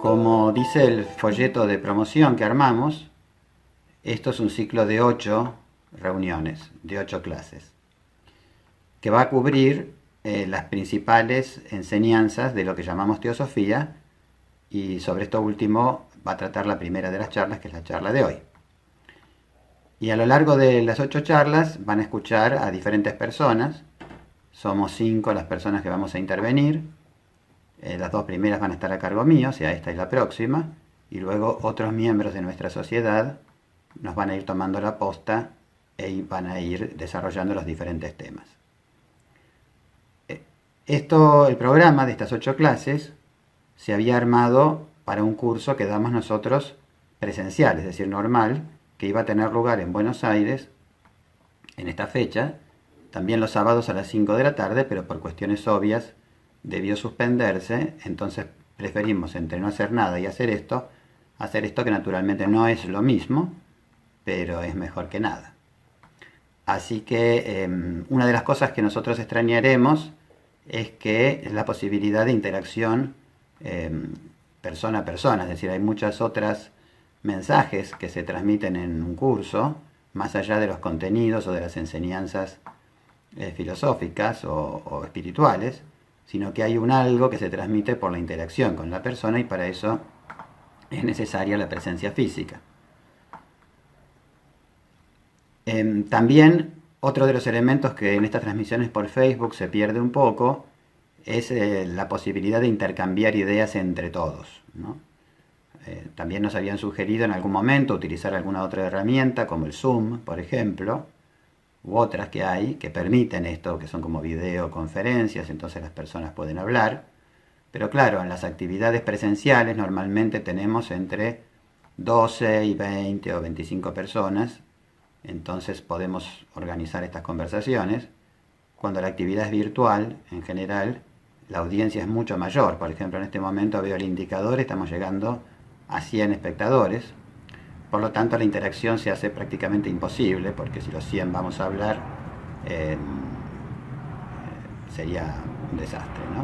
Como dice el folleto de promoción que armamos, esto es un ciclo de 8 reuniones, de 8 clases, que va a cubrir las principales enseñanzas de lo que llamamos teosofía, y sobre esto último va a tratar la primera de las charlas, que es la charla de hoy. Y a lo largo de las 8 charlas van a escuchar a diferentes personas. Somos 5 las personas que vamos a intervenir. Las 2 primeras van a estar a cargo mío, o sea, esta y la próxima. Y luego otros miembros de nuestra sociedad nos van a ir tomando la posta y van a ir desarrollando los diferentes temas. El programa de estas 8 clases se había armado para un curso que damos nosotros presencial, es decir, normal, que iba a tener lugar en Buenos Aires en esta fecha, también los sábados a las 5 de la tarde, pero por cuestiones obvias debió suspenderse. Entonces preferimos, entre no hacer nada y hacer esto que naturalmente no es lo mismo, pero es mejor que nada. Así que una de las cosas que nosotros extrañaremos es que la posibilidad de interacción persona a persona, es decir, hay muchas otras mensajes que se transmiten en un curso, más allá de los contenidos o de las enseñanzas filosóficas o espirituales, sino que hay un algo que se transmite por la interacción con la persona, y para eso es necesaria la presencia física. También otro de los elementos que en estas transmisiones por Facebook se pierde un poco es la posibilidad de intercambiar ideas entre todos, ¿no? También nos habían sugerido en algún momento utilizar alguna otra herramienta, como el Zoom, por ejemplo, u otras que hay que permiten esto, que son como videoconferencias, entonces las personas pueden hablar. Pero claro, en las actividades presenciales normalmente tenemos entre 12 y 20 o 25 personas, entonces podemos organizar estas conversaciones. Cuando la actividad es virtual, en general, la audiencia es mucho mayor. Por ejemplo, en este momento veo el indicador, estamos llegando a 100 espectadores. Por lo tanto, la interacción se hace prácticamente imposible, porque si los 100 vamos a hablar, sería un desastre, ¿no?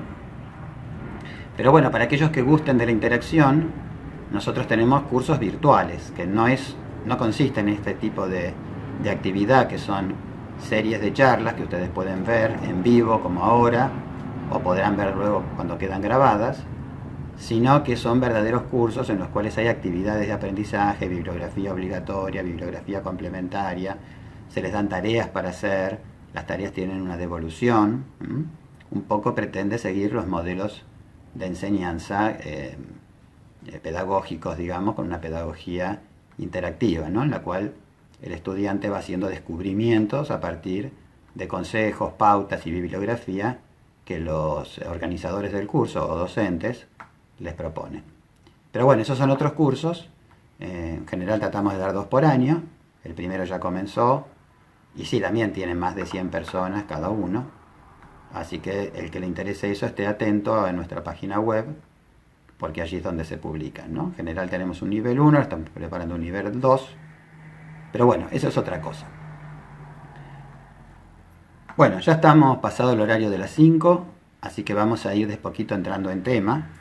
Pero bueno, para aquellos que gusten de la interacción, nosotros tenemos cursos virtuales, que no consisten en este tipo de actividad, que son series de charlas que ustedes pueden ver en vivo, como ahora, o podrán ver luego cuando quedan grabadas, sino que son verdaderos cursos en los cuales hay actividades de aprendizaje, bibliografía obligatoria, bibliografía complementaria, se les dan tareas para hacer, las tareas tienen una devolución, un poco pretende seguir los modelos de enseñanza pedagógicos, digamos, con una pedagogía interactiva, ¿no? En la cual el estudiante va haciendo descubrimientos a partir de consejos, pautas y bibliografía que los organizadores del curso o docentes les proponen. Pero bueno, esos son otros cursos. En general tratamos de dar 2 por año. El primero ya comenzó, y sí, también tienen más de 100 personas cada uno. Así que el que le interese eso, esté atento a nuestra página web, porque allí es donde se publican, ¿no? En general tenemos un nivel 1, estamos preparando un nivel 2. Pero bueno, eso es otra cosa. Bueno, ya estamos pasado el horario de las 5, así que vamos a ir de poquito entrando en tema.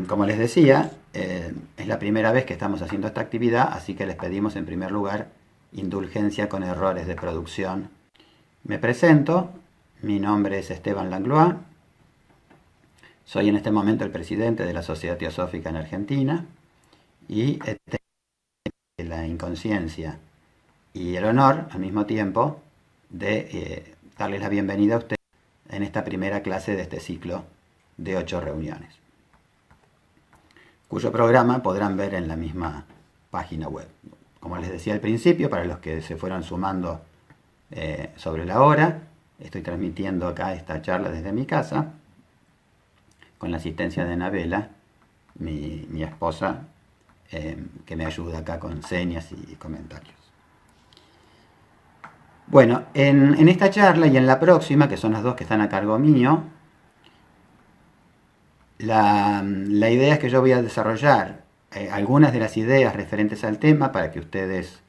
Como les decía, es la primera vez que estamos haciendo esta actividad, así que les pedimos en primer lugar indulgencia con errores de producción. Me presento, mi nombre es Esteban Langlois, soy en este momento el presidente de la Sociedad Teosófica en Argentina, y la inconsciencia y el honor al mismo tiempo de darles la bienvenida a ustedes en esta primera clase de este ciclo de 8 reuniones, cuyo programa podrán ver en la misma página web. Como les decía al principio, para los que se fueron sumando sobre la hora, estoy transmitiendo acá esta charla desde mi casa, con la asistencia de Anabela, mi esposa, que me ayuda acá con señas y comentarios. Bueno, en esta charla y en la próxima, que son las 2 que están a cargo mío, la idea es que yo voy a desarrollar algunas de las ideas referentes al tema para que ustedes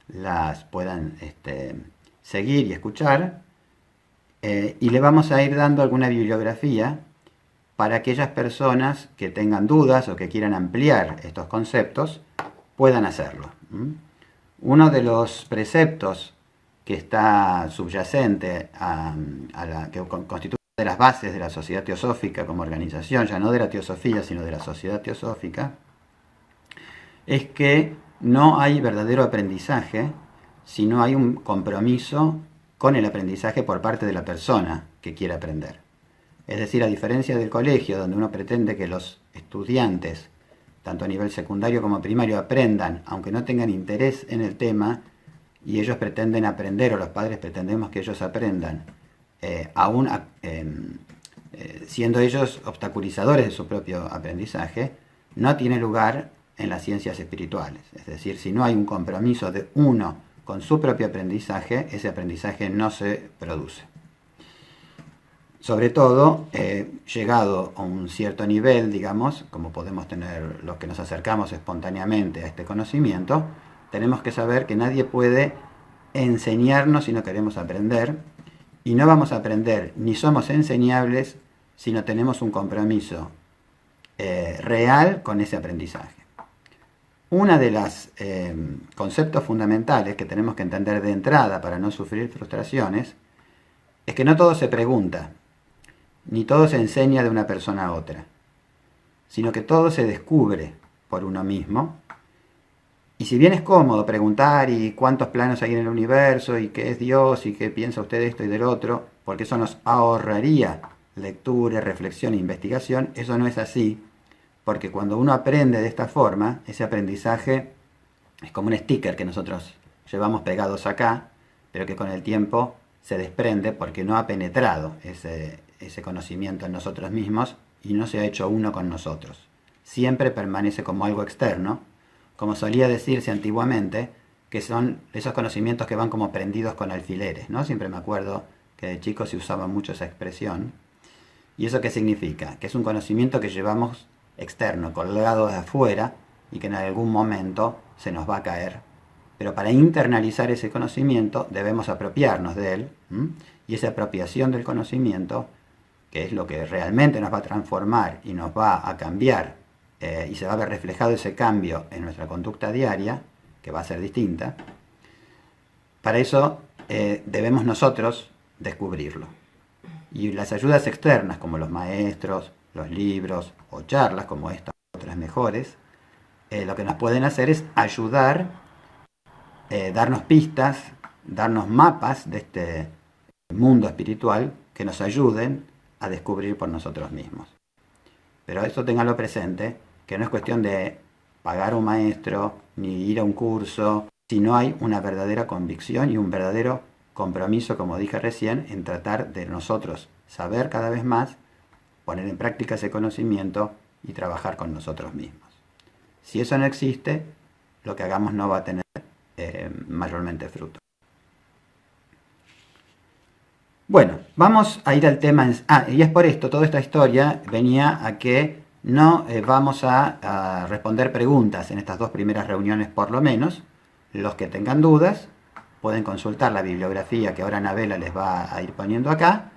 las puedan seguir y escuchar, y le vamos a ir dando alguna bibliografía para aquellas personas que tengan dudas o que quieran ampliar estos conceptos, puedan hacerlo. Uno de los preceptos que está subyacente que constituye de las bases de la Sociedad Teosófica como organización, ya no de la teosofía, sino de la Sociedad Teosófica, es que no hay verdadero aprendizaje si no hay un compromiso con el aprendizaje por parte de la persona que quiere aprender. Es decir, a diferencia del colegio, donde uno pretende que los estudiantes, tanto a nivel secundario como primario, aprendan, aunque no tengan interés en el tema, y ellos pretenden aprender, o los padres pretendemos que ellos aprendan, aún siendo ellos obstaculizadores de su propio aprendizaje, no tiene lugar en las ciencias espirituales. Es decir, si no hay un compromiso de uno con su propio aprendizaje, ese aprendizaje no se produce. Sobre todo, llegado a un cierto nivel, digamos, como podemos tener los que nos acercamos espontáneamente a este conocimiento, tenemos que saber que nadie puede enseñarnos si no queremos aprender, y no vamos a aprender ni somos enseñables si no tenemos un compromiso real con ese aprendizaje. Uno de los conceptos fundamentales que tenemos que entender de entrada para no sufrir frustraciones es que no todo se pregunta, ni todo se enseña de una persona a otra, sino que todo se descubre por uno mismo. Y si bien es cómodo preguntar y cuántos planos hay en el universo y qué es Dios y qué piensa usted de esto y del otro, porque eso nos ahorraría lectura, reflexión e investigación, eso no es así, porque cuando uno aprende de esta forma, ese aprendizaje es como un sticker que nosotros llevamos pegados acá, pero que con el tiempo se desprende porque no ha penetrado ese conocimiento en nosotros mismos y no se ha hecho uno con nosotros. Siempre permanece como algo externo, como solía decirse antiguamente, que son esos conocimientos que van como prendidos con alfileres, ¿no? Siempre me acuerdo que de chico se usaba mucho esa expresión. ¿Y eso qué significa? Que es un conocimiento que llevamos externo, colgado de afuera, y que en algún momento se nos va a caer. Pero para internalizar ese conocimiento debemos apropiarnos de él, y esa apropiación del conocimiento, que es lo que realmente nos va a transformar y nos va a cambiar, y se va a ver reflejado ese cambio en nuestra conducta diaria, que va a ser distinta, para eso debemos nosotros descubrirlo. Y las ayudas externas, como los maestros, los libros o charlas como esta, otras mejores, lo que nos pueden hacer es ayudar, darnos pistas, darnos mapas de este mundo espiritual que nos ayuden a descubrir por nosotros mismos. Pero esto ténganlo presente, que no es cuestión de pagar un maestro ni ir a un curso, si no hay una verdadera convicción y un verdadero compromiso, como dije recién, en tratar de nosotros saber cada vez más, poner en práctica ese conocimiento y trabajar con nosotros mismos. Si eso no existe, lo que hagamos no va a tener mayormente fruto. Bueno, vamos a ir al tema. Y es por esto, toda esta historia venía a que no vamos a responder preguntas en estas dos primeras reuniones por lo menos. Los que tengan dudas pueden consultar la bibliografía que ahora Anabela les va a ir poniendo acá.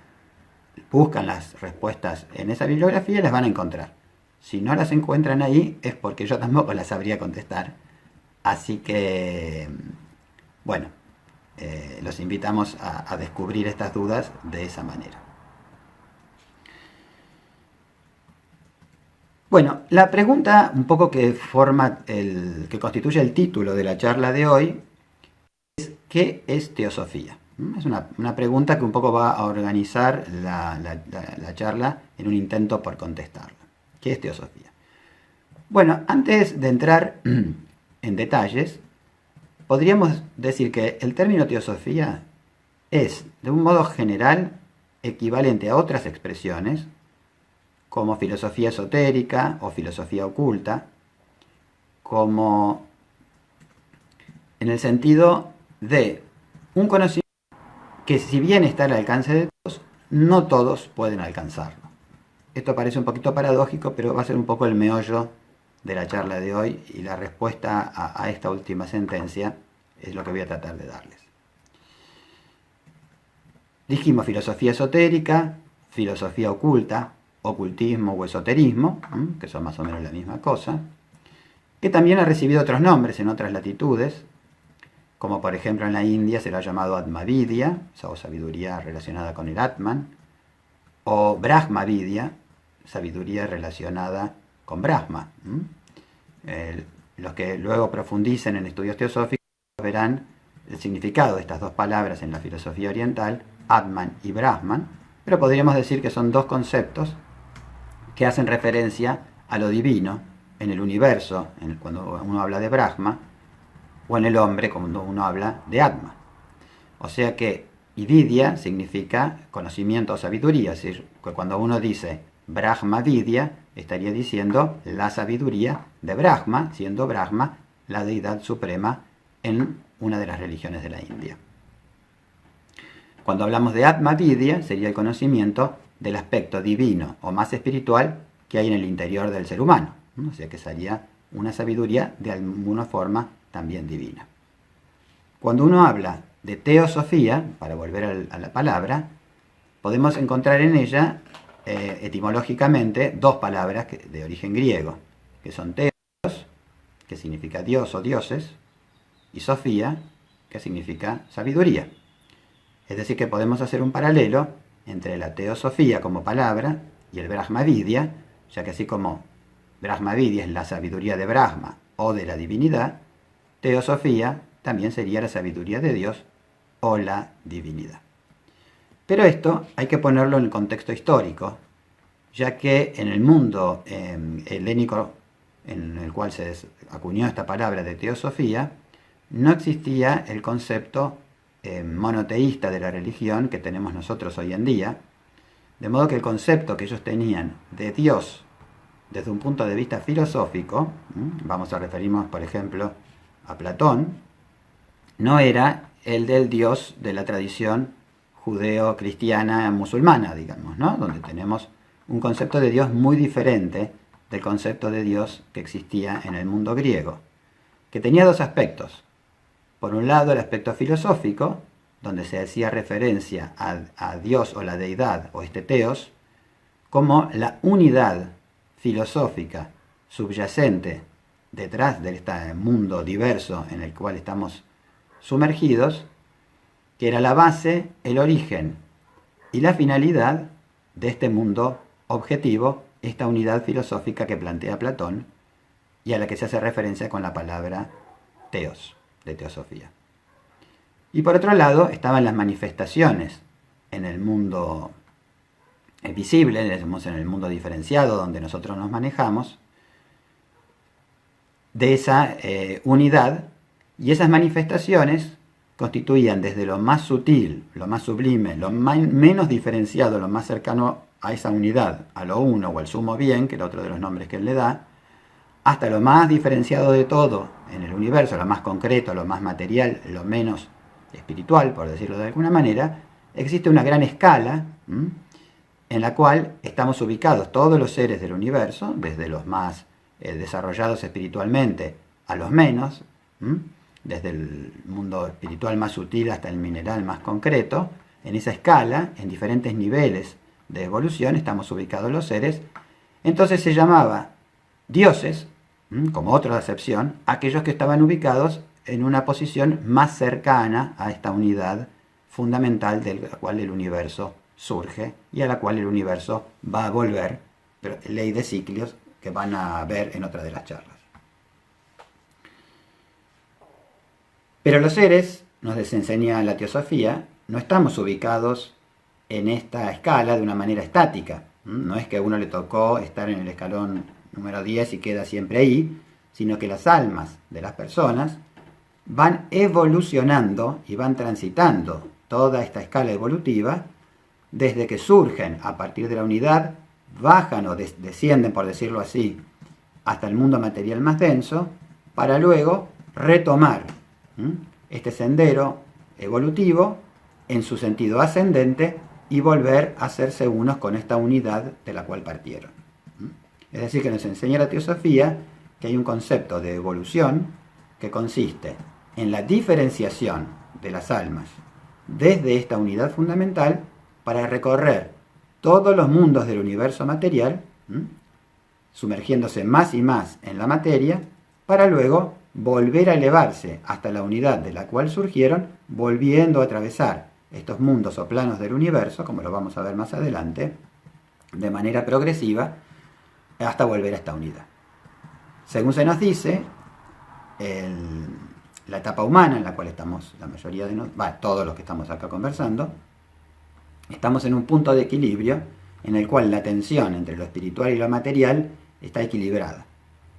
Buscan las respuestas en esa bibliografía y las van a encontrar. Si no las encuentran ahí es porque yo tampoco las sabría contestar. Así que, bueno, los invitamos a descubrir estas dudas de esa manera. Bueno, la pregunta un poco que que constituye el título de la charla de hoy es ¿qué es teosofía? Es una pregunta que un poco va a organizar la charla en un intento por contestarla. ¿Qué es teosofía? Bueno, antes de entrar en detalles, podríamos decir que el término teosofía es, de un modo general, equivalente a otras expresiones, como filosofía esotérica o filosofía oculta, como en el sentido de un conocimiento que, si bien está al alcance de todos, no todos pueden alcanzarlo. Esto parece un poquito paradójico, pero va a ser un poco el meollo de la charla de hoy, y la respuesta a esta última sentencia es lo que voy a tratar de darles. Dijimos filosofía esotérica, filosofía oculta ocultismo o esoterismo, que son más o menos la misma cosa, que también ha recibido otros nombres en otras latitudes, como por ejemplo en la India se lo ha llamado Atmavidya, o sabiduría relacionada con el Atman, o Brahmavidya, sabiduría relacionada con Brahma. Los que luego profundicen en estudios teosóficos verán el significado de estas dos palabras en la filosofía oriental, Atman y Brahman, pero podríamos decir que son dos conceptos que hacen referencia a lo divino en el universo, cuando uno habla de Brahma, o en el hombre cuando uno habla de Atma. O sea que Vidya significa conocimiento o sabiduría, es decir, que cuando uno dice Brahma Vidya, estaría diciendo la sabiduría de Brahma, siendo Brahma la deidad suprema en una de las religiones de la India. Cuando hablamos de Atma Vidya, sería el conocimiento del aspecto divino o más espiritual que hay en el interior del ser humano. O sea que sería una sabiduría de alguna forma también divina. Cuando uno habla de teosofía, para volver a la palabra, podemos encontrar en ella etimológicamente dos palabras de origen griego, que son teos, que significa Dios o dioses, y sofía, que significa sabiduría. Es decir, que podemos hacer un paralelo entre la teosofía como palabra y el Brahmavidya, ya que así como Brahmavidya es la sabiduría de Brahma o de la divinidad, teosofía también sería la sabiduría de Dios o la divinidad. Pero esto hay que ponerlo en el contexto histórico, ya que en el mundo helénico en el cual se acuñó esta palabra de teosofía, no existía el concepto monoteísta de la religión que tenemos nosotros hoy en día, de modo que el concepto que ellos tenían de Dios desde un punto de vista filosófico, vamos a referirnos por ejemplo a Platón, no era el del Dios de la tradición judeo-cristiana musulmana, digamos, ¿no? Donde tenemos un concepto de Dios muy diferente del concepto de Dios que existía en el mundo griego, que tenía dos aspectos. Por un lado, el aspecto filosófico, donde se hacía referencia a Dios o la deidad o este teos como la unidad filosófica subyacente detrás de este mundo diverso en el cual estamos sumergidos, que era la base, el origen y la finalidad de este mundo objetivo, esta unidad filosófica que plantea Platón y a la que se hace referencia con la palabra teos, de teosofía. Y por otro lado estaban las manifestaciones en el mundo visible, en el mundo diferenciado donde nosotros nos manejamos, de esa unidad, y esas manifestaciones constituían desde lo más sutil, lo más sublime, lo menos diferenciado, lo más cercano a esa unidad, a lo uno o al sumo bien, que es otro de los nombres que él le da, hasta lo más diferenciado de todo en el universo, lo más concreto, lo más material, lo menos espiritual, por decirlo de alguna manera, existe una gran escala en la cual estamos ubicados todos los seres del universo, desde los más desarrollados espiritualmente a los menos, desde el mundo espiritual más sutil hasta el mineral más concreto. En esa escala, en diferentes niveles de evolución, estamos ubicados los seres. Entonces se llamaba dioses, como otra acepción, aquellos que estaban ubicados en una posición más cercana a esta unidad fundamental de la cual el universo surge y a la cual el universo va a volver, pero ley de ciclos que van a ver en otra de las charlas. Pero los seres, nos enseña la teosofía, no estamos ubicados en esta escala de una manera estática. No es que a uno le tocó estar en el escalón número 10 y queda siempre ahí, sino que las almas de las personas van evolucionando y van transitando toda esta escala evolutiva desde que surgen a partir de la unidad, bajan o descienden, por decirlo así, hasta el mundo material más denso, para luego retomar este sendero evolutivo en su sentido ascendente y volver a hacerse unos con esta unidad de la cual partieron. Es decir, que nos enseña la teosofía que hay un concepto de evolución que consiste en la diferenciación de las almas desde esta unidad fundamental para recorrer todos los mundos del universo material, sumergiéndose más y más en la materia, para luego volver a elevarse hasta la unidad de la cual surgieron, volviendo a atravesar estos mundos o planos del universo, como lo vamos a ver más adelante, de manera progresiva, hasta volver a esta unidad. Según se nos dice, la etapa humana en la cual estamos, la mayoría de nosotros, todos los que estamos acá conversando, estamos en un punto de equilibrio en el cual la tensión entre lo espiritual y lo material está equilibrada,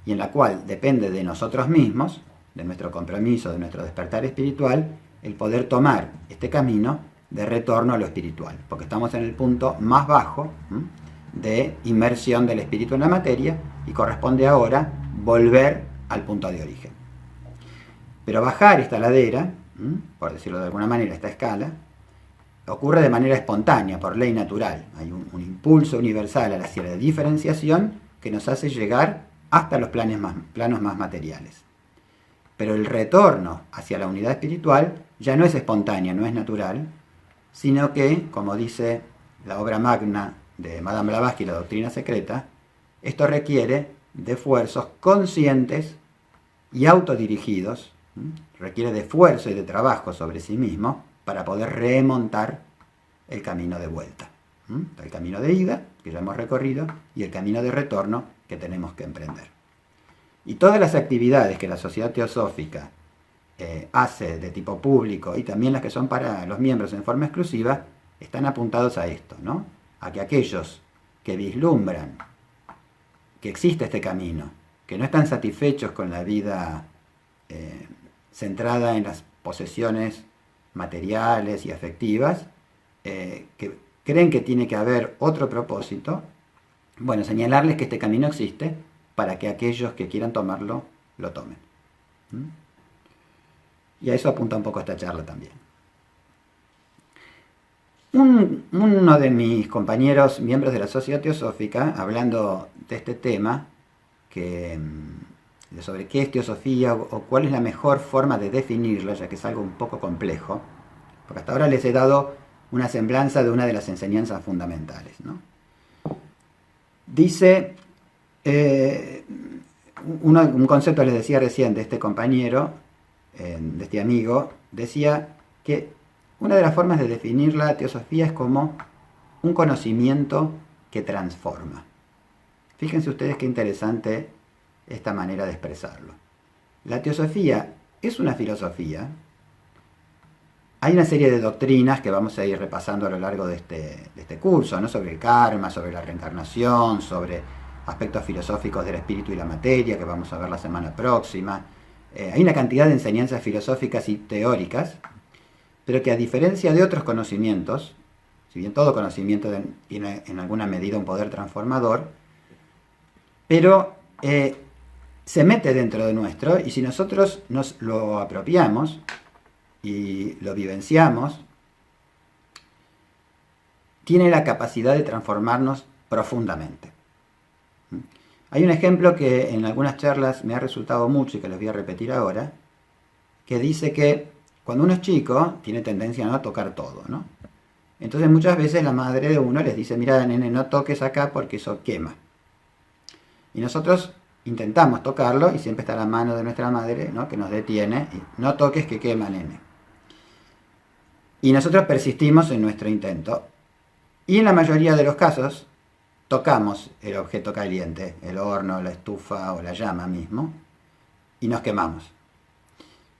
y en la cual depende de nosotros mismos, de nuestro compromiso, de nuestro despertar espiritual, el poder tomar este camino de retorno a lo espiritual, porque estamos en el punto más bajo de inmersión del espíritu en la materia, y corresponde ahora volver al punto de origen. Pero bajar esta ladera, por decirlo de alguna manera, esta escala, ocurre de manera espontánea, por ley natural. Hay un impulso universal hacia la diferenciación que nos hace llegar hasta los planos más materiales. Pero el retorno hacia la unidad espiritual ya no es espontánea, no es natural, sino que, como dice la obra magna de Madame Blavatsky, La Doctrina Secreta, esto requiere de esfuerzos conscientes y autodirigidos, requiere de esfuerzo y de trabajo sobre sí mismo para poder remontar el camino de vuelta. El camino de ida, que ya hemos recorrido, y el camino de retorno que tenemos que emprender. Y todas las actividades que la Sociedad Teosófica hace de tipo público, y también las que son para los miembros en forma exclusiva, están apuntados a esto, ¿no? A que aquellos que vislumbran que existe este camino, que no están satisfechos con la vida centrada en las posesiones materiales y afectivas, que creen que tiene que haber otro propósito, bueno, señalarles que este camino existe para que aquellos que quieran tomarlo, lo tomen. Y a eso apunta un poco esta charla también. Uno de mis compañeros, miembros de la Sociedad Teosófica, hablando de este tema, sobre qué es teosofía o cuál es la mejor forma de definirla, ya que es algo un poco complejo, porque hasta ahora les he dado una semblanza de una de las enseñanzas fundamentales, ¿no? Dice, un concepto les decía recién de este compañero, de este amigo, decía que una de las formas de definir la teosofía es como un conocimiento que transforma. Fíjense ustedes qué interesante esta manera de expresarlo. La teosofía es una filosofía. Hay una serie de doctrinas que vamos a ir repasando a lo largo de este curso, ¿no? Sobre el karma, sobre la reencarnación, sobre aspectos filosóficos del espíritu y la materia, que vamos a ver la semana próxima. Hay una cantidad de enseñanzas filosóficas y teóricas, pero que a diferencia de otros conocimientos, si bien todo conocimiento tiene en alguna medida un poder transformador, pero se mete dentro de nuestro, y si nosotros nos lo apropiamos y lo vivenciamos, tiene la capacidad de transformarnos profundamente. Hay un ejemplo que en algunas charlas me ha resultado mucho y que les voy a repetir ahora, que dice que cuando uno es chico tiene tendencia a tocar todo, ¿no? Entonces muchas veces la madre de uno les dice, mira, nene, no toques acá porque eso quema. Y nosotros intentamos tocarlo y siempre está la mano de nuestra madre, ¿no?, que nos detiene, y no toques que quema, nene. Y nosotros persistimos en nuestro intento. Y en la mayoría de los casos tocamos el objeto caliente, el horno, la estufa o la llama mismo, y nos quemamos.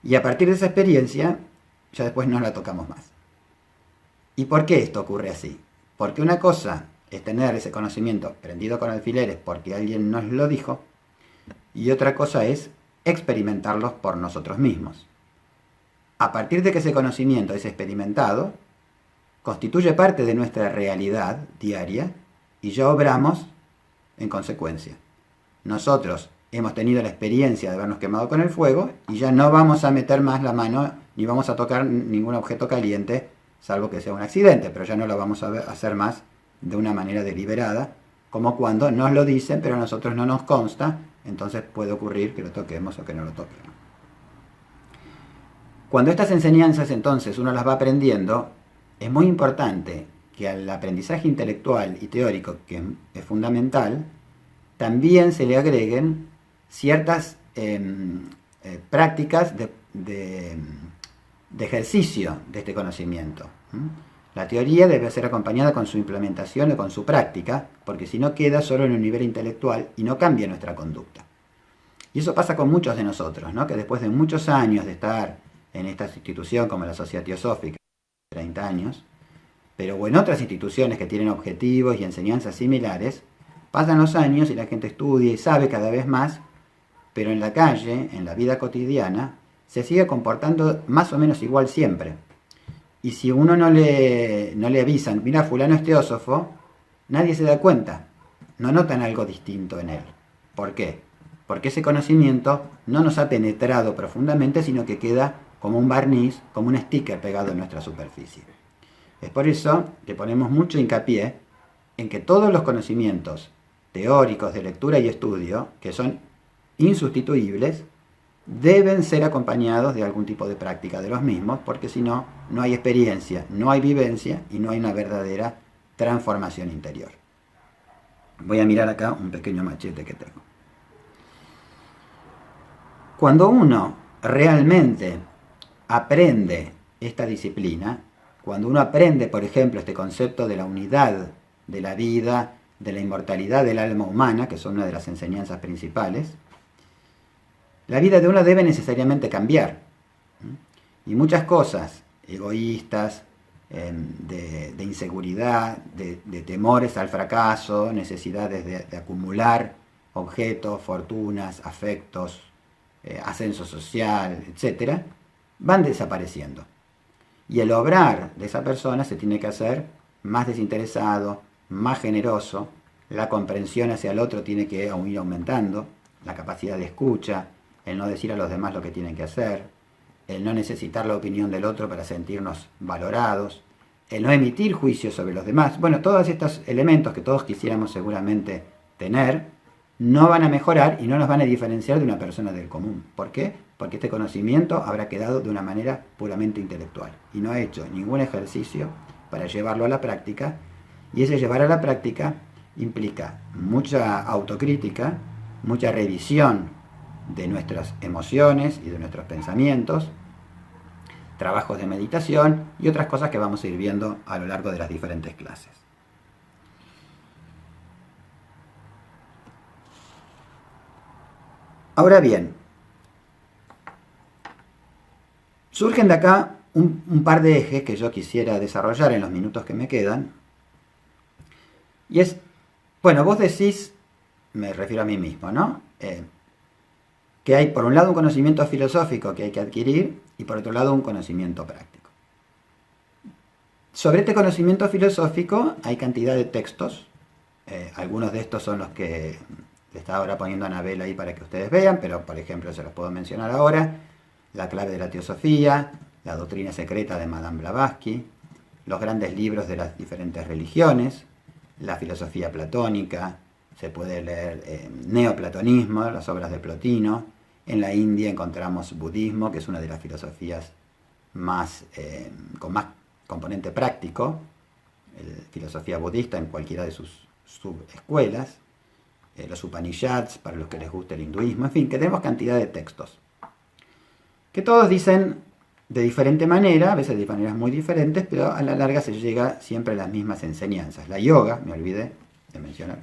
Y a partir de esa experiencia, ya después no la tocamos más. ¿Y por qué esto ocurre así? Porque una cosa es tener ese conocimiento prendido con alfileres porque alguien nos lo dijo, y otra cosa es experimentarlos por nosotros mismos. A partir de que ese conocimiento es experimentado, constituye parte de nuestra realidad diaria y ya obramos en consecuencia. Nosotros hemos tenido la experiencia de habernos quemado con el fuego y ya no vamos a meter más la mano ni vamos a tocar ningún objeto caliente, salvo que sea un accidente, pero ya no lo vamos a hacer más de una manera deliberada, como cuando nos lo dicen pero a nosotros no nos consta, entonces puede ocurrir que lo toquemos o que no lo toquemos. Cuando estas enseñanzas entonces uno las va aprendiendo, es muy importante que al aprendizaje intelectual y teórico, que es fundamental, también se le agreguen ciertas prácticas de ejercicio de este conocimiento. La teoría debe ser acompañada con su implementación o con su práctica, porque si no queda solo en un nivel intelectual y no cambia nuestra conducta. Y eso pasa con muchos de nosotros, ¿no? Que después de muchos años de estar en esta institución como la Sociedad Teosófica, 30 años, pero o en otras instituciones que tienen objetivos y enseñanzas similares, pasan los años y la gente estudia y sabe cada vez más, pero en la calle, en la vida cotidiana, se sigue comportando más o menos igual siempre. Y si uno no le avisan, mira, fulano es teósofo, nadie se da cuenta, no notan algo distinto en él. ¿Por qué? Porque ese conocimiento no nos ha penetrado profundamente, sino que queda como un barniz, como un sticker pegado en nuestra superficie. Es por eso que ponemos mucho hincapié en que todos los conocimientos teóricos de lectura y estudio, que son insustituibles, deben ser acompañados de algún tipo de práctica de los mismos, porque si no, no hay experiencia, no hay vivencia y no hay una verdadera transformación interior. Voy a mirar acá un pequeño machete que tengo. Cuando uno realmente aprende esta disciplina, cuando uno aprende, por ejemplo, este concepto de la unidad de la vida, de la inmortalidad del alma humana, que son una de las enseñanzas principales, la vida de uno debe necesariamente cambiar. Y muchas cosas egoístas, de inseguridad, de temores al fracaso, necesidades de acumular objetos, fortunas, afectos, ascenso social, etc., van desapareciendo. Y el obrar de esa persona se tiene que hacer más desinteresado, más generoso, la comprensión hacia el otro tiene que ir aumentando, la capacidad de escucha, el no decir a los demás lo que tienen que hacer, el no necesitar la opinión del otro para sentirnos valorados, el no emitir juicios sobre los demás. Bueno, todos estos elementos que todos quisiéramos seguramente tener, no van a mejorar y no nos van a diferenciar de una persona del común. ¿Por qué? Porque este conocimiento habrá quedado de una manera puramente intelectual y no ha hecho ningún ejercicio para llevarlo a la práctica, y ese llevar a la práctica implica mucha autocrítica, mucha revisión de nuestras emociones y de nuestros pensamientos, trabajos de meditación y otras cosas que vamos a ir viendo a lo largo de las diferentes clases. Ahora bien, surgen de acá un par de ejes que yo quisiera desarrollar en los minutos que me quedan. Y es, bueno, vos decís, me refiero a mí mismo, ¿no? Que hay por un lado un conocimiento filosófico que hay que adquirir y por otro lado un conocimiento práctico. Sobre este conocimiento filosófico hay cantidad de textos, algunos de estos son los que le estaba ahora poniendo a Anabel ahí para que ustedes vean, pero por ejemplo se los puedo mencionar ahora: La clave de la teosofía, La doctrina secreta de Madame Blavatsky, los grandes libros de las diferentes religiones, la filosofía platónica, se puede leer neoplatonismo, las obras de Plotino. En la India encontramos budismo, que es una de las filosofías con más componente práctico, filosofía budista en cualquiera de sus subescuelas, los Upanishads, para los que les guste el hinduismo, en fin, que tenemos cantidad de textos, que todos dicen de diferente manera, a veces de maneras muy diferentes, pero a la larga se llega siempre a las mismas enseñanzas. La yoga, me olvidé de mencionar.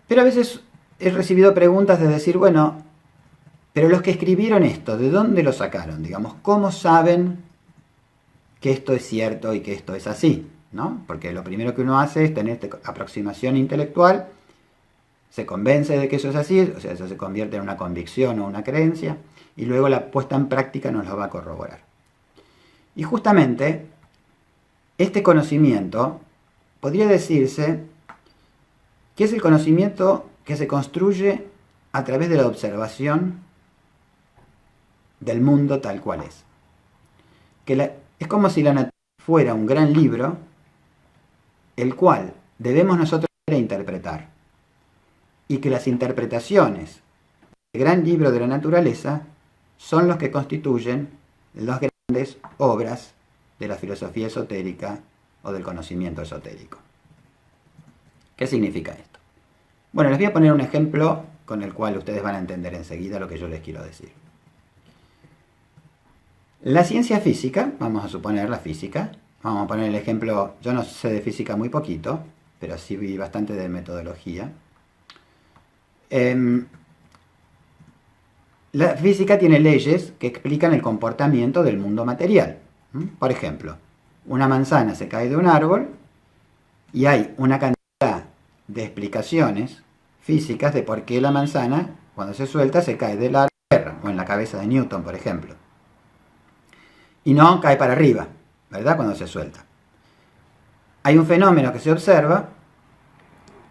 Pero a veces he recibido preguntas de decir, bueno, pero los que escribieron esto, ¿de dónde lo sacaron? Digamos, ¿cómo saben que esto es cierto y que esto es así? ¿No? Porque lo primero que uno hace es tener esta aproximación intelectual, se convence de que eso es así, o sea, eso se convierte en una convicción o una creencia, y luego la puesta en práctica nos lo va a corroborar. Y justamente, este conocimiento podría decirse que es el conocimiento que se construye a través de la observación del mundo tal cual es. Es como si la naturaleza fuera un gran libro, el cual debemos nosotros interpretar, y que las interpretaciones del gran libro de la naturaleza son los que constituyen las grandes obras de la filosofía esotérica o del conocimiento esotérico. ¿Qué significa esto? Bueno, les voy a poner un ejemplo con el cual ustedes van a entender enseguida lo que yo les quiero decir. La ciencia física, vamos a suponer la física, vamos a poner el ejemplo, yo no sé de física muy poquito, pero sí vi bastante de metodología. La física tiene leyes que explican el comportamiento del mundo material. Por ejemplo, una manzana se cae de un árbol y hay una cantidad de explicaciones físicas de por qué la manzana, cuando se suelta, se cae de la tierra, o en la cabeza de Newton, por ejemplo. Y no cae para arriba, ¿verdad? Cuando se suelta. Hay un fenómeno que se observa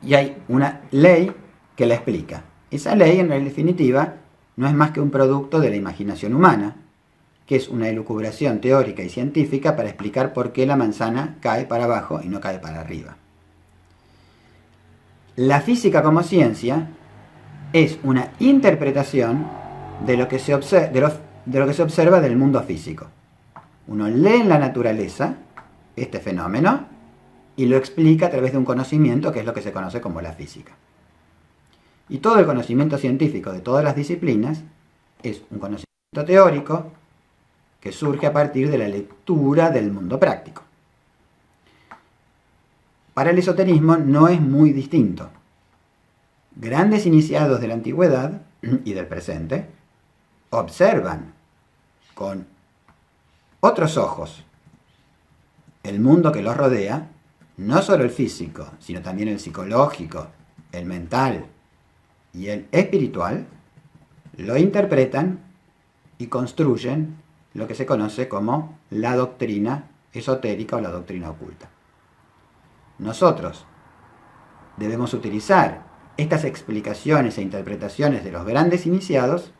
y hay una ley que la explica. Esa ley, en definitiva, no es más que un producto de la imaginación humana, que es una elucubración teórica y científica para explicar por qué la manzana cae para abajo y no cae para arriba. La física como ciencia es una interpretación de lo que se observa del mundo físico. Uno lee en la naturaleza este fenómeno y lo explica a través de un conocimiento que es lo que se conoce como la física. Y todo el conocimiento científico de todas las disciplinas es un conocimiento teórico que surge a partir de la lectura del mundo práctico. Para el esoterismo no es muy distinto. Grandes iniciados de la antigüedad y del presente observan con otros ojos el mundo que los rodea, no solo el físico, sino también el psicológico, el mental y el espiritual, lo interpretan y construyen lo que se conoce como la doctrina esotérica o la doctrina oculta. Nosotros debemos utilizar estas explicaciones e interpretaciones de los grandes iniciados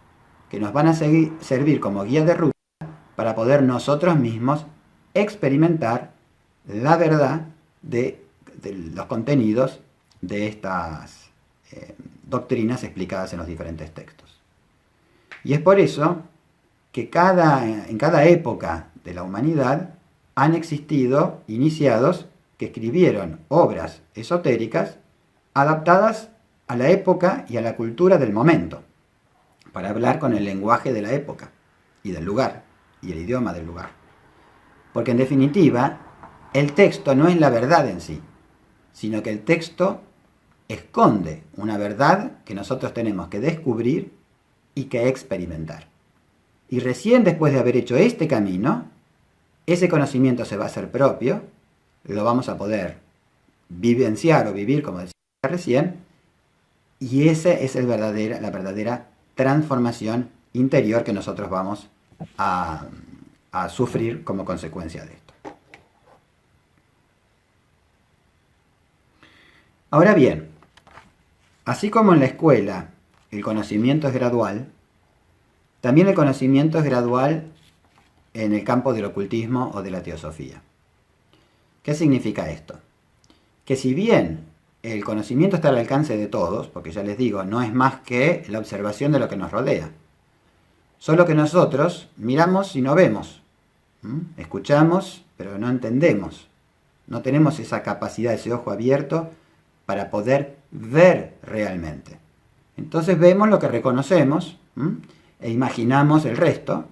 que nos van a servir como guía de ruta para poder nosotros mismos experimentar la verdad de los contenidos de estas doctrinas explicadas en los diferentes textos. Y es por eso que en cada época de la humanidad han existido iniciados que escribieron obras esotéricas adaptadas a la época y a la cultura del momento, para hablar con el lenguaje de la época y del lugar, y el idioma del lugar. Porque en definitiva, el texto no es la verdad en sí, sino que el texto esconde una verdad que nosotros tenemos que descubrir y que experimentar. Y recién después de haber hecho este camino, ese conocimiento se va a hacer propio, lo vamos a poder vivenciar o vivir, como decía recién, y esa es la verdadera transformación interior que nosotros vamos a sufrir como consecuencia de esto. Ahora bien, así como en la escuela el conocimiento es gradual, también el conocimiento es gradual en el campo del ocultismo o de la teosofía. ¿Qué significa esto? Que si bien el conocimiento está al alcance de todos, porque ya les digo, no es más que la observación de lo que nos rodea, solo que nosotros miramos y no vemos, escuchamos pero no entendemos, no tenemos esa capacidad, ese ojo abierto para poder ver realmente. Entonces vemos lo que reconocemos e imaginamos el resto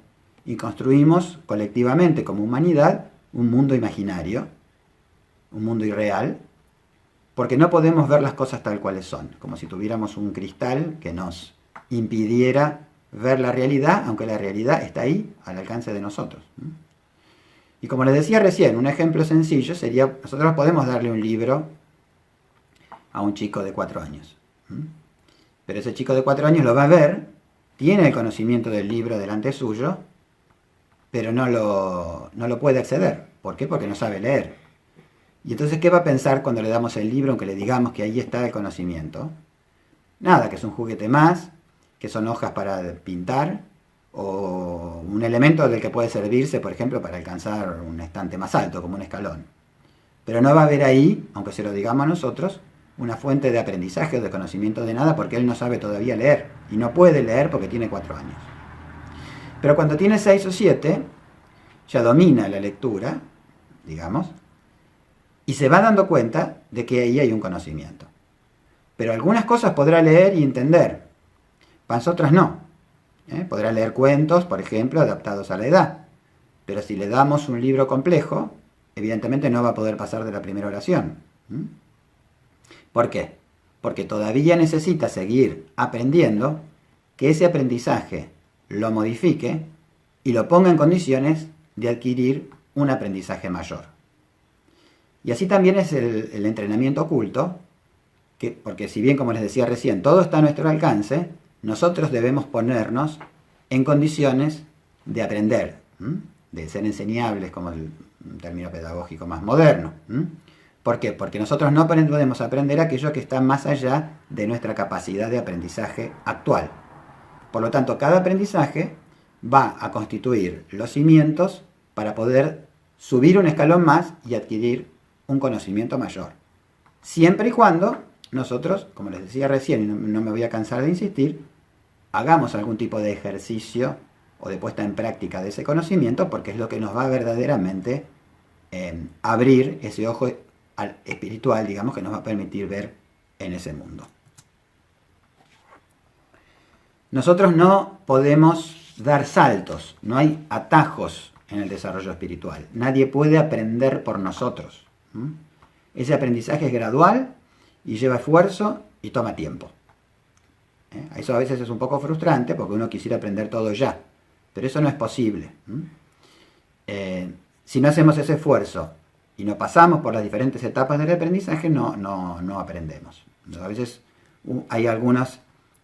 y construimos colectivamente como humanidad un mundo imaginario, un mundo irreal, porque no podemos ver las cosas tal cuales son, como si tuviéramos un cristal que nos impidiera ver la realidad, aunque la realidad está ahí, al alcance de nosotros. Y como les decía recién, un ejemplo sencillo sería, nosotros podemos darle un libro a un chico de 4 años. Pero ese chico de 4 años lo va a ver, tiene el conocimiento del libro delante suyo, pero no lo puede acceder. ¿Por qué? Porque no sabe leer. Y entonces, ¿qué va a pensar cuando le damos el libro, aunque le digamos que ahí está el conocimiento? Nada, que es un juguete más, que son hojas para pintar, o un elemento del que puede servirse, por ejemplo, para alcanzar un estante más alto, como un escalón. Pero no va a haber ahí, aunque se lo digamos nosotros, una fuente de aprendizaje o de conocimiento de nada, porque él no sabe todavía leer, y no puede leer porque tiene 4 años. Pero cuando tiene 6 o 7, ya domina la lectura, digamos, y se va dando cuenta de que ahí hay un conocimiento. Pero algunas cosas podrá leer y entender, para otras no. Podrá leer cuentos, por ejemplo, adaptados a la edad. Pero si le damos un libro complejo, evidentemente no va a poder pasar de la primera oración. ¿Por qué? Porque todavía necesita seguir aprendiendo, que ese aprendizaje lo modifique y lo ponga en condiciones de adquirir un aprendizaje mayor. Y así también es el entrenamiento oculto, porque si bien, como les decía recién, todo está a nuestro alcance, nosotros debemos ponernos en condiciones de aprender, de ser enseñables, como un término pedagógico más moderno. ¿Por qué? Porque nosotros no podemos aprender aquello que está más allá de nuestra capacidad de aprendizaje actual. Por lo tanto, cada aprendizaje va a constituir los cimientos para poder subir un escalón más y adquirir un conocimiento mayor. Siempre y cuando nosotros, como les decía recién, y no me voy a cansar de insistir, hagamos algún tipo de ejercicio o de puesta en práctica de ese conocimiento, porque es lo que nos va verdaderamente abrir ese ojo espiritual, digamos, que nos va a permitir ver en ese mundo. Nosotros no podemos dar saltos, no hay atajos en el desarrollo espiritual. Nadie puede aprender por nosotros. Ese aprendizaje es gradual y lleva esfuerzo y toma tiempo. Eso a veces es un poco frustrante porque uno quisiera aprender todo ya, pero eso no es posible. Si no hacemos ese esfuerzo y no pasamos por las diferentes etapas del aprendizaje, no aprendemos. A veces hay algunas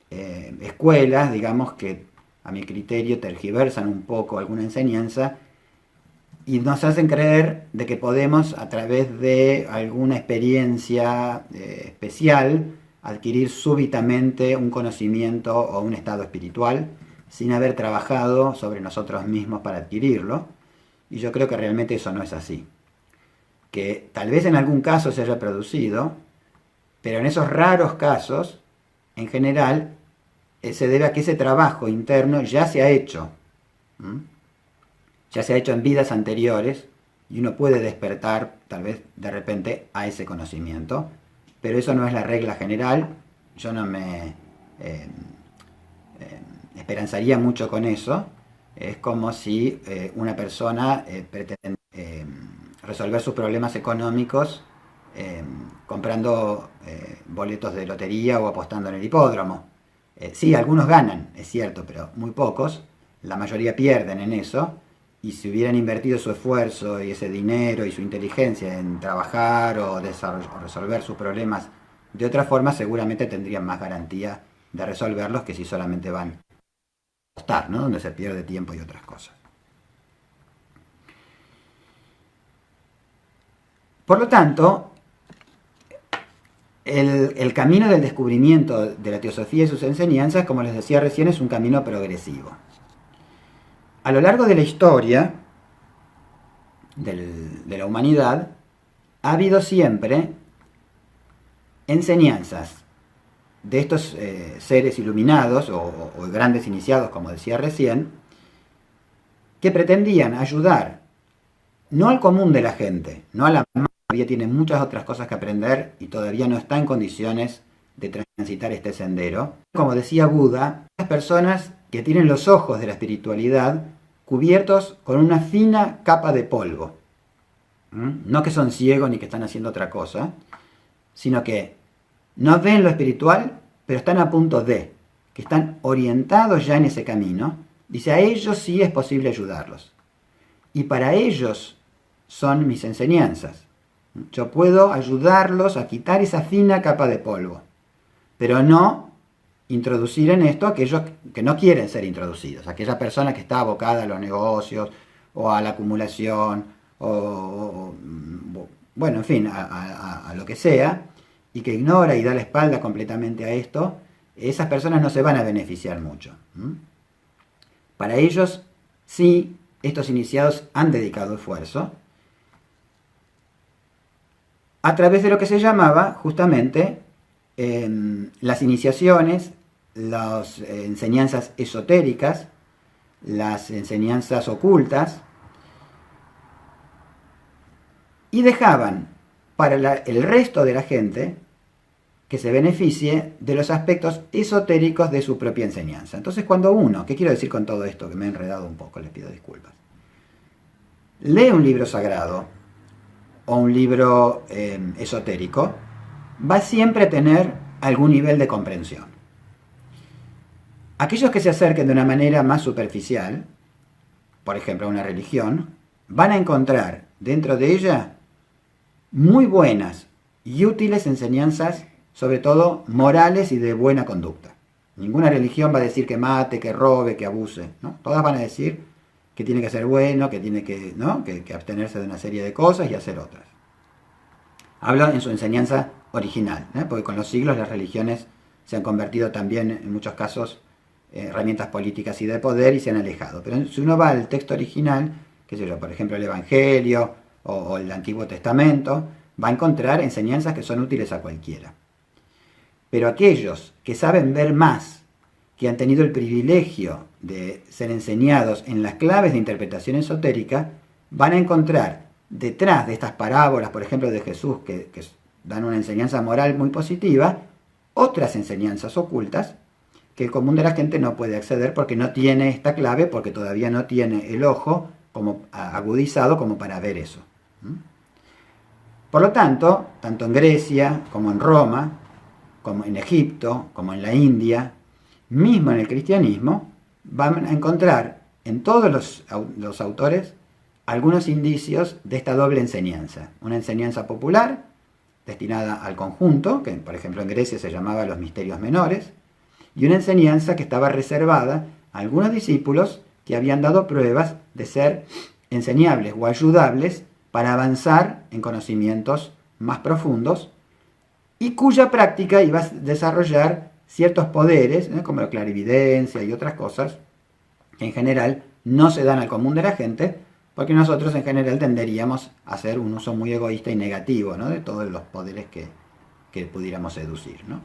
escuelas, digamos, que a mi criterio tergiversan un poco alguna enseñanza y nos hacen creer de que podemos, a través de alguna experiencia especial, adquirir súbitamente un conocimiento o un estado espiritual sin haber trabajado sobre nosotros mismos para adquirirlo. Y yo creo que realmente eso no es así. Que tal vez en algún caso se haya producido, pero en esos raros casos, en general, se debe a que ese trabajo interno ya se ha hecho. Ya se ha hecho en vidas anteriores y uno puede despertar, tal vez de repente, a ese conocimiento. Pero eso no es la regla general. Yo no me esperanzaría mucho con eso. Es como si una persona pretende resolver sus problemas económicos comprando boletos de lotería o apostando en el hipódromo. Sí, algunos ganan, es cierto, pero muy pocos. La mayoría pierden en eso. Y si hubieran invertido su esfuerzo y ese dinero y su inteligencia en trabajar o resolver sus problemas de otra forma, seguramente tendrían más garantía de resolverlos que si solamente van a apostar, ¿no? Donde se pierde tiempo y otras cosas. Por lo tanto, el camino del descubrimiento de la teosofía y sus enseñanzas, como les decía recién, es un camino progresivo. A lo largo de la historia de la humanidad, ha habido siempre enseñanzas de estos seres iluminados o grandes iniciados, como decía recién, que pretendían ayudar no al común de la gente, no a la masa, que todavía tiene muchas otras cosas que aprender y todavía no está en condiciones de transitar este sendero. Como decía Buda, las personas que tienen los ojos de la espiritualidad cubiertos con una fina capa de polvo. No que son ciegos ni que están haciendo otra cosa, sino que no ven lo espiritual, pero están a punto de, que están orientados ya en ese camino. Dice, a ellos sí es posible ayudarlos. Y para ellos son mis enseñanzas. Yo puedo ayudarlos a quitar esa fina capa de polvo, pero no introducir en esto a aquellos que no quieren ser introducidos, aquella persona que está abocada a los negocios o a la acumulación bueno, en fin, a lo que sea, y que ignora y da la espalda completamente a esto, esas personas no se van a beneficiar mucho. Para ellos, sí, estos iniciados han dedicado esfuerzo a través de lo que se llamaba justamente las iniciaciones, las enseñanzas esotéricas, las enseñanzas ocultas, y dejaban para el resto de la gente que se beneficie de los aspectos esotéricos de su propia enseñanza. Entonces, cuando uno, ¿qué quiero decir con todo esto? Que me he enredado un poco, les pido disculpas. Lee un libro sagrado o un libro esotérico, va siempre a tener algún nivel de comprensión. Aquellos que se acerquen de una manera más superficial, por ejemplo a una religión, van a encontrar dentro de ella muy buenas y útiles enseñanzas, sobre todo morales y de buena conducta. Ninguna religión va a decir que mate, que robe, que abuse, ¿no? Todas van a decir que tiene que ser bueno, que tiene que, ¿no? que abstenerse de una serie de cosas y hacer otras. Habla en su enseñanza original, ¿no? Porque con los siglos las religiones se han convertido también, en muchos casos, herramientas políticas y de poder y se han alejado. Pero si uno va al texto original, qué sé yo, por ejemplo el Evangelio o el Antiguo Testamento, va a encontrar enseñanzas que son útiles a cualquiera. Pero aquellos que saben ver más, que han tenido el privilegio de ser enseñados en las claves de interpretación esotérica, van a encontrar detrás de estas parábolas, por ejemplo de Jesús, que dan una enseñanza moral muy positiva, otras enseñanzas ocultas que el común de la gente no puede acceder porque no tiene esta clave, porque todavía no tiene el ojo como agudizado como para ver eso. Por lo tanto, tanto en Grecia como en Roma, como en Egipto, como en la India, mismo en el cristianismo, van a encontrar en todos los autores algunos indicios de esta doble enseñanza. Una enseñanza popular, destinada al conjunto, que por ejemplo en Grecia se llamaba los misterios menores, y una enseñanza que estaba reservada a algunos discípulos que habían dado pruebas de ser enseñables o ayudables para avanzar en conocimientos más profundos, y cuya práctica iba a desarrollar ciertos poderes, como la clarividencia y otras cosas, que en general no se dan al común de la gente, porque nosotros en general tenderíamos a hacer un uso muy egoísta y negativo, ¿no? De todos los poderes que pudiéramos seducir, ¿no?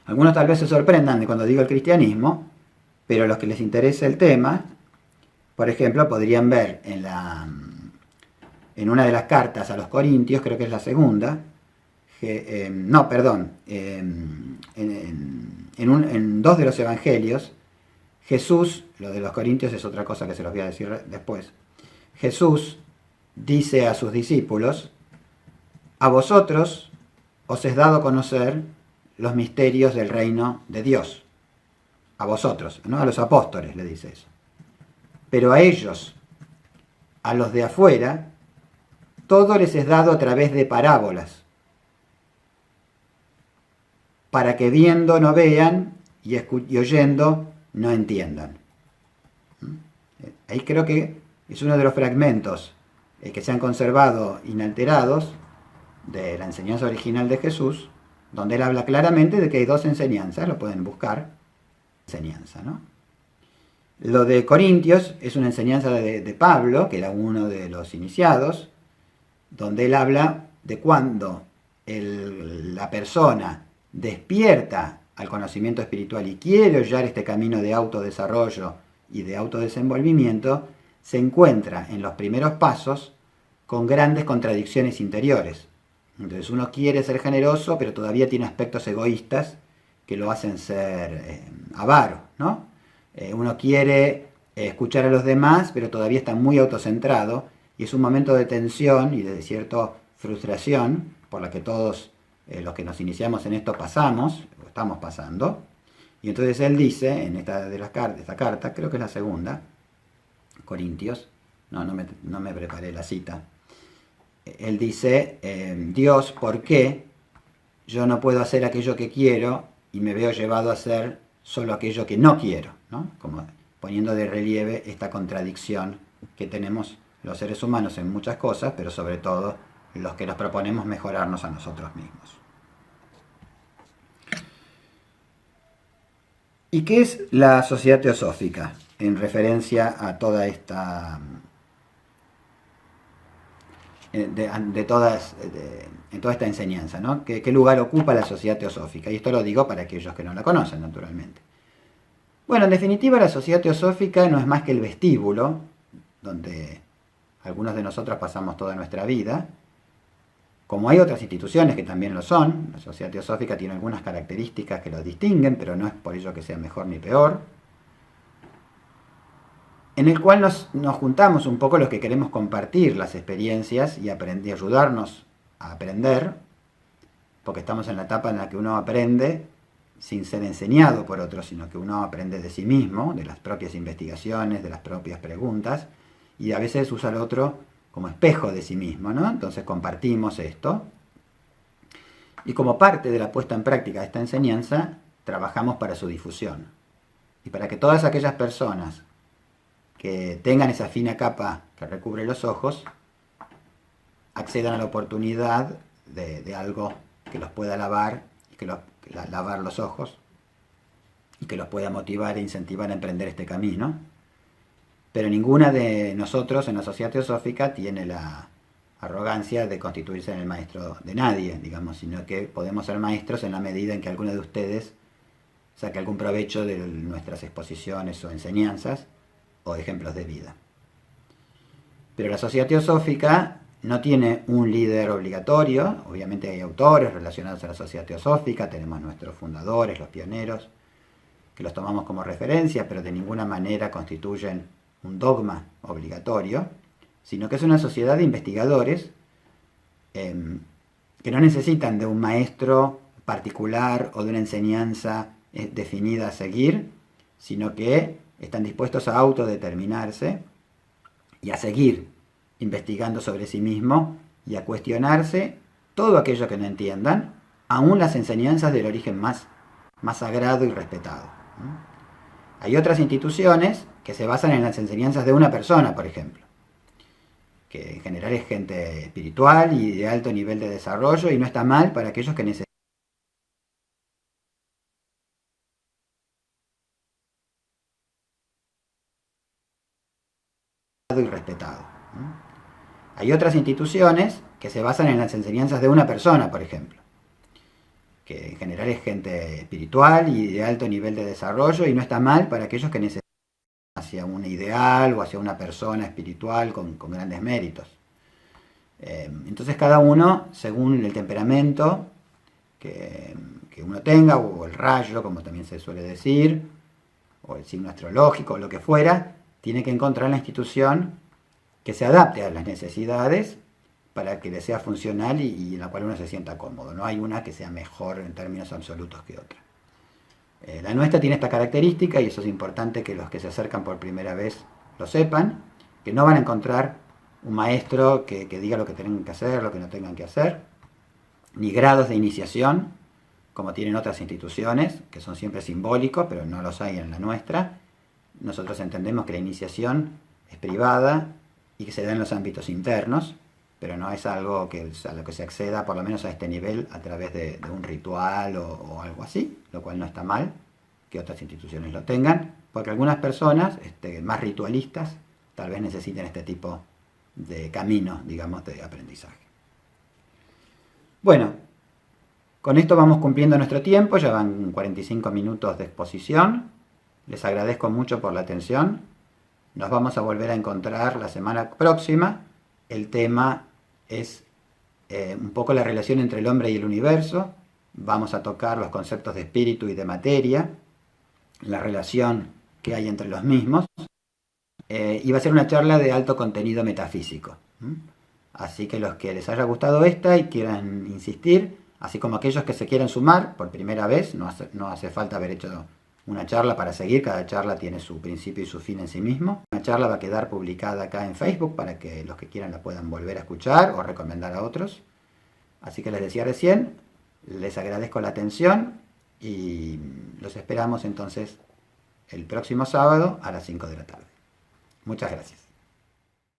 Algunos tal vez se sorprendan de cuando digo el cristianismo, pero a los que les interese el tema, por ejemplo, podrían ver en una de las cartas a los Corintios, creo que es la segunda, en dos de los evangelios, Jesús, lo de los Corintios es otra cosa que se los voy a decir después, Jesús dice a sus discípulos: a vosotros os es dado conocer los misterios del reino de Dios. A vosotros, ¿no? A los apóstoles le dice eso. Pero a ellos, a los de afuera, todo les es dado a través de parábolas, para que viendo no vean y oyendo no entiendan. Ahí creo que es uno de los fragmentos que se han conservado inalterados de la enseñanza original de Jesús, donde él habla claramente de que hay dos enseñanzas, lo pueden buscar, enseñanza, ¿no? Lo de Corintios es una enseñanza de Pablo, que era uno de los iniciados, donde él habla de cuando la persona despierta al conocimiento espiritual y quiere hallar este camino de autodesarrollo y de autodesenvolvimiento, se encuentra en los primeros pasos con grandes contradicciones interiores. Entonces uno quiere ser generoso, pero todavía tiene aspectos egoístas que lo hacen ser avaro, ¿no? Uno quiere escuchar a los demás, pero todavía está muy autocentrado, y es un momento de tensión y de cierta frustración por la que todos los que nos iniciamos en esto pasamos, o estamos pasando. Y entonces él dice, en esta carta, creo que es la segunda, Corintios, no me preparé la cita, él dice: Dios, ¿por qué yo no puedo hacer aquello que quiero y me veo llevado a hacer solo aquello que no quiero, ¿no? Como poniendo de relieve esta contradicción que tenemos los seres humanos en muchas cosas, pero sobre todo los que nos proponemos mejorarnos a nosotros mismos. ¿Y qué es la sociedad teosófica en referencia a toda esta en toda esta enseñanza, ¿no? ¿Qué lugar ocupa la sociedad teosófica? Y esto lo digo para aquellos que no la conocen, naturalmente. Bueno, en definitiva, la sociedad teosófica no es más que el vestíbulo donde algunos de nosotros pasamos toda nuestra vida, como hay otras instituciones que también lo son. La Sociedad Teosófica tiene algunas características que lo distinguen, pero no es por ello que sea mejor ni peor, en el cual nos juntamos un poco los que queremos compartir las experiencias y ayudarnos a aprender, porque estamos en la etapa en la que uno aprende sin ser enseñado por otros, sino que uno aprende de sí mismo, de las propias investigaciones, de las propias preguntas, y a veces usa al otro como espejo de sí mismo, ¿no? Entonces compartimos esto, y como parte de la puesta en práctica de esta enseñanza, trabajamos para su difusión, y para que todas aquellas personas que tengan esa fina capa que recubre los ojos, accedan a la oportunidad de algo que los pueda lavar, lavar los ojos, y que los pueda motivar e incentivar a emprender este camino. Pero ninguna de nosotros en la Sociedad Teosófica tiene la arrogancia de constituirse en el maestro de nadie, digamos, sino que podemos ser maestros en la medida en que alguno de ustedes saque algún provecho de nuestras exposiciones o enseñanzas o ejemplos de vida. Pero la Sociedad Teosófica no tiene un líder obligatorio. Obviamente hay autores relacionados a la Sociedad Teosófica, tenemos nuestros fundadores, los pioneros, que los tomamos como referencia, pero de ninguna manera constituyen un dogma obligatorio, sino que es una sociedad de investigadores que no necesitan de un maestro particular o de una enseñanza definida a seguir, sino que están dispuestos a autodeterminarse y a seguir investigando sobre sí mismo y a cuestionarse todo aquello que no entiendan, aún las enseñanzas del origen más sagrado y respetado. Hay otras instituciones que se basan en las enseñanzas de una persona, por ejemplo, que en general es gente espiritual y de alto nivel de desarrollo, y no está mal para aquellos que necesitan y respetado. Hay otras instituciones que se basan en las enseñanzas de una persona, por ejemplo, que en general es gente espiritual y de alto nivel de desarrollo, y no está mal para aquellos que necesitan hacia un ideal o hacia una persona espiritual con grandes méritos. Entonces cada uno, según el temperamento que uno tenga, o el rayo, como también se suele decir, o el signo astrológico, o lo que fuera, tiene que encontrar la institución que se adapte a las necesidades para que le sea funcional y en la cual uno se sienta cómodo. No hay una que sea mejor en términos absolutos que otra. La nuestra tiene esta característica, y eso es importante que los que se acercan por primera vez lo sepan, que no van a encontrar un maestro que diga lo que tienen que hacer, lo que no tengan que hacer, ni grados de iniciación, como tienen otras instituciones, que son siempre simbólicos, pero no los hay en la nuestra. Nosotros entendemos que la iniciación es privada y que se da en los ámbitos internos, pero no es algo a lo que se acceda, por lo menos a este nivel, a través de un ritual o algo así, lo cual no está mal que otras instituciones lo tengan, porque algunas personas más ritualistas tal vez necesiten este tipo de camino, digamos, de aprendizaje. Bueno, con esto vamos cumpliendo nuestro tiempo, ya van 45 minutos de exposición. Les agradezco mucho por la atención. Nos vamos a volver a encontrar la semana próxima. El tema es un poco la relación entre el hombre y el universo. Vamos a tocar los conceptos de espíritu y de materia, la relación que hay entre los mismos. Y va a ser una charla de alto contenido metafísico. Así que los que les haya gustado esta y quieran insistir, así como aquellos que se quieran sumar por primera vez, no hace falta haber hecho una charla para seguir, cada charla tiene su principio y su fin en sí mismo. Una charla va a quedar publicada acá en Facebook para que los que quieran la puedan volver a escuchar o recomendar a otros. Así que les decía recién, les agradezco la atención y los esperamos entonces el próximo sábado a las 5 de la tarde. Muchas gracias.